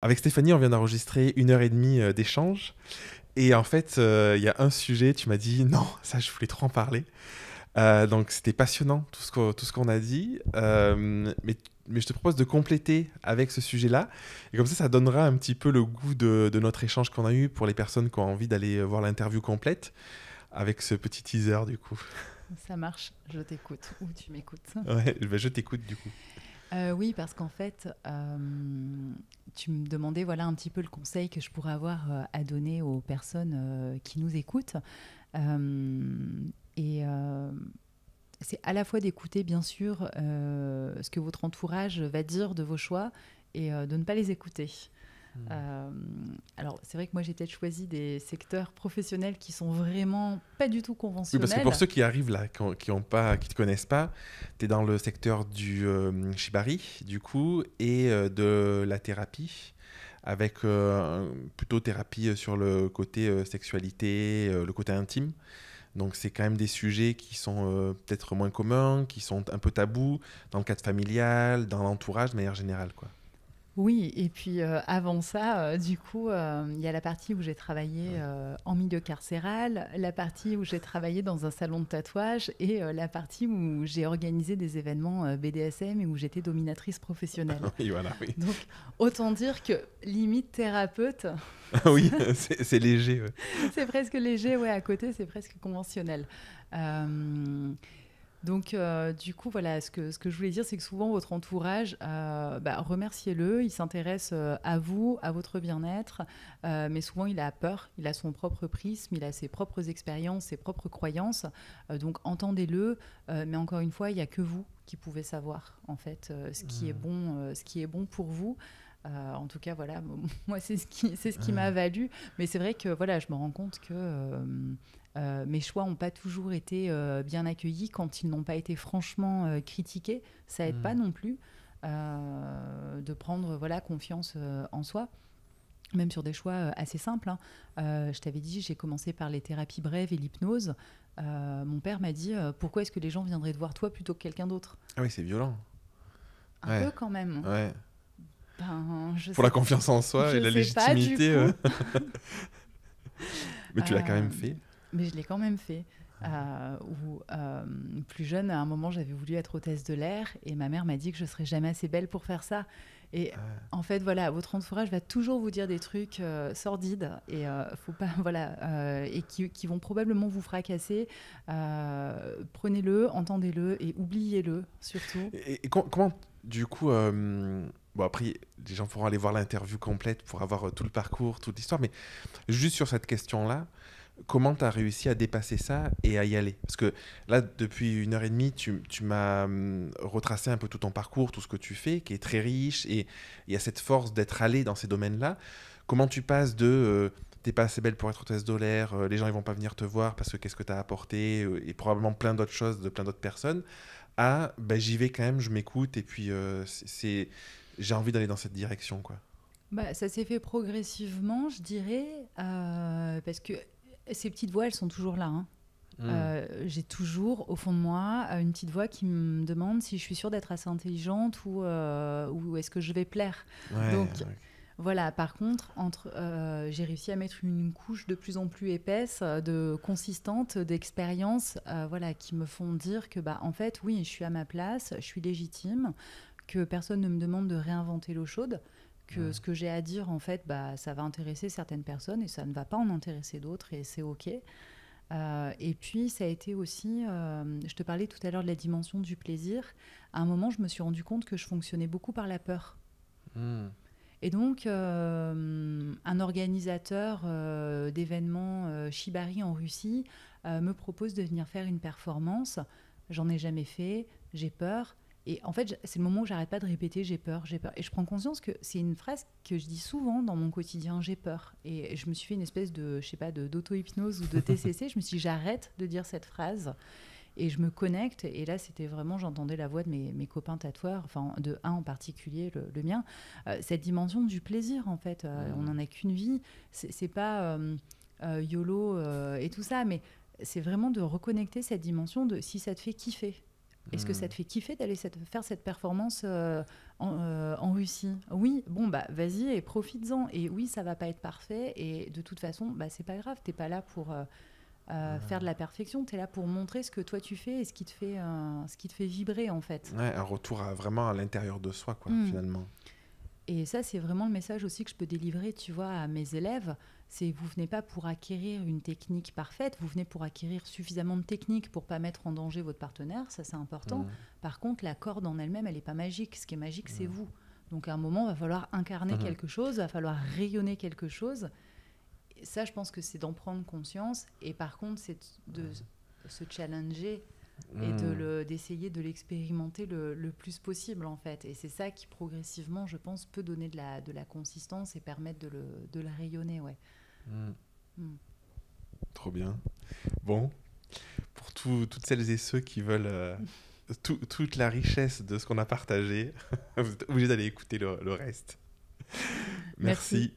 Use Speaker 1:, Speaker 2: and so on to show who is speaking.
Speaker 1: Avec Stéphanie, on vient d'enregistrer 1 heure et demie d'échange. Et en fait, il y a un sujet, tu m'as dit non, ça, je voulais trop en parler. Donc, c'était passionnant, tout ce qu'on a dit. Mais je te propose de compléter avec ce sujet-là. Et comme ça donnera un petit peu le goût de notre échange qu'on a eu pour les personnes qui ont envie d'aller voir l'interview complète avec ce petit teaser, du coup.
Speaker 2: Ça marche, je t'écoute ou tu m'écoutes.
Speaker 1: Ouais, je t'écoute, du coup.
Speaker 2: Oui, parce qu'en fait, tu me demandais voilà, un petit peu le conseil que je pourrais avoir à donner aux personnes qui nous écoutent. Et c'est à la fois d'écouter, bien sûr, ce que votre entourage va dire de vos choix et de ne pas les écouter. Euh, alors, c'est vrai que moi, j'ai peut-être choisi des secteurs professionnels qui sont vraiment pas du tout
Speaker 1: Oui, parce que pour
Speaker 2: conventionnels.
Speaker 1: ceux qui arrivent là, qui te connaissent pas, tu es dans le secteur du shibari, du coup, et de la thérapie, avec plutôt thérapie sur le côté sexualité, le côté intime. Donc, c'est quand même des sujets qui sont peut-être moins communs, qui sont un peu tabous dans le cadre familial, dans l'entourage de manière générale, quoi.
Speaker 2: Oui, et puis avant ça, du coup, il y a la partie où j'ai travaillé
Speaker 1: Ouais.
Speaker 2: en milieu carcéral, la partie où j'ai travaillé dans un salon de tatouage et la partie où j'ai organisé des événements BDSM et où j'étais dominatrice professionnelle.
Speaker 1: Oui, voilà, oui.
Speaker 2: Donc, autant dire que limite thérapeute,
Speaker 1: Oui, c'est léger. Ouais.
Speaker 2: c'est presque léger, ouais, à côté, c'est presque conventionnel. Euh, Donc, du coup, voilà, ce que je voulais dire, c'est que souvent, votre entourage, remerciez-le, il s'intéresse à vous, à votre bien-être, mais souvent, il a peur, il a son propre prisme, il a ses propres expériences, ses propres croyances. Donc, entendez-le, mais encore une fois, il n'y a que vous qui pouvez savoir, en fait, ce qui est bon pour vous. En tout cas, voilà, moi, c'est ce qui m'a valu. Mais c'est vrai que, voilà, je me rends compte que mes choix n'ont pas toujours été bien accueillis quand ils n'ont pas été franchement critiqués. Ça aide pas non plus de prendre voilà, confiance en soi, même sur des choix assez simples, hein. Je t'avais dit, j'ai commencé par les thérapies brèves et l'hypnose. Mon père m'a dit, pourquoi est-ce que les gens viendraient te voir toi plutôt que quelqu'un d'autre?
Speaker 1: Ah oui, c'est violent.
Speaker 2: Un
Speaker 1: Ouais,
Speaker 2: peu quand même.
Speaker 1: ouais.
Speaker 2: Ben,
Speaker 1: Pour la confiance en soi et
Speaker 2: je
Speaker 1: la
Speaker 2: sais pas du
Speaker 1: légitimité.
Speaker 2: coup.
Speaker 1: Mais tu l'as quand
Speaker 2: Euh,
Speaker 1: même fait.
Speaker 2: mais je l'ai quand même fait. Plus jeune, à un moment, j'avais voulu être hôtesse de l'air et ma mère m'a dit que je serais jamais assez belle pour faire ça. Et en fait, voilà, votre entourage va toujours vous dire des trucs sordides et faut pas, voilà, et qui vont probablement vous fracasser. Prenez-le, entendez-le et oubliez-le surtout.
Speaker 1: Et comment, du coup, bon après, les gens pourront aller voir l'interview complète pour avoir tout le parcours, toute l'histoire, mais juste sur cette question-là, comment tu as réussi à dépasser ça et à y aller? Parce que là, depuis 1 heure et demie, tu m'as retracé un peu tout ton parcours, tout ce que tu fais, qui est très riche, et il y a cette force d'être allé dans ces domaines-là. Comment tu passes de t'es pas assez belle pour être hôtesse de l'air, les gens ils vont pas venir te voir parce que qu'est-ce que tu as apporté, et probablement plein d'autres choses de plein d'autres personnes, à ben, j'y vais quand même, je m'écoute, et puis j'ai envie d'aller dans cette direction, quoi.
Speaker 2: Bah, ça s'est fait progressivement, je dirais, parce que ces petites voix, elles sont toujours là, hein.
Speaker 1: Hmm.
Speaker 2: J'ai toujours au fond de moi une petite voix qui me demande si je suis sûre d'être assez intelligente ou est-ce que je vais plaire.
Speaker 1: Ouais,
Speaker 2: Donc voilà, par contre, j'ai réussi à mettre une couche de plus en plus épaisse, de consistante, d'expérience, voilà, qui me font dire que, bah, en fait, oui, je suis à ma place, je suis légitime, que personne ne me demande de réinventer l'eau chaude, que ce que j'ai à dire, en fait, bah, ça va intéresser certaines personnes et ça ne va pas en intéresser d'autres et c'est OK. Et puis, ça a été aussi, je te parlais tout à l'heure de la dimension du plaisir. À un moment, je me suis rendu compte que je fonctionnais beaucoup par la peur.
Speaker 1: hmm.
Speaker 2: Et donc, un organisateur d'événements Shibari en Russie me propose de venir faire une performance. J'en ai jamais fait, j'ai peur. Et en fait, c'est le moment où j'arrête pas de répéter j'ai peur, j'ai peur. Et je prends conscience que c'est une phrase que je dis souvent dans mon quotidien, j'ai peur. Et je me suis fait une espèce de, je sais pas, d'auto-hypnose ou de TCC. Je me suis dit j'arrête de dire cette phrase et je me connecte. Et là, c'était vraiment, j'entendais la voix de mes copains tatoueurs, enfin de un en particulier, le mien. Cette dimension du plaisir, en fait. On
Speaker 1: Hmm.
Speaker 2: n'en a qu'une vie. C'est pas YOLO et tout ça, mais c'est vraiment de reconnecter cette dimension de si ça te fait kiffer. Est-ce que ça te fait kiffer d'aller faire cette performance en Russie? Oui, bon, bah vas-y et profites-en. Et oui, ça va pas être parfait. Et de toute façon, bah, c'est pas grave. T'es pas là pour faire de la perfection. T'es là pour montrer ce que toi tu fais et ce qui te fait vibrer, en fait.
Speaker 1: Ouais, un retour vraiment à l'intérieur de soi, quoi, finalement.
Speaker 2: Et ça, c'est vraiment le message aussi que je peux délivrer, tu vois, à mes élèves. C'est vous venez pas pour acquérir une technique parfaite, vous venez pour acquérir suffisamment de technique pour pas mettre en danger votre partenaire, ça c'est important. Par contre, la corde en elle-même, elle est pas magique. Ce qui est magique, c'est vous. Donc à un moment, il va falloir incarner quelque chose, il va falloir rayonner quelque chose. Et ça, je pense que c'est d'en prendre conscience. Et par contre, c'est de se challenger et d'essayer de l'expérimenter le plus possible, en fait. Et c'est ça qui, progressivement, je pense, peut donner de la consistance et permettre de le rayonner, ouais.
Speaker 1: Trop bien. Bon, pour toutes celles et ceux qui veulent toute la richesse de ce qu'on a partagé, vous êtes obligés d'aller écouter le reste. Merci.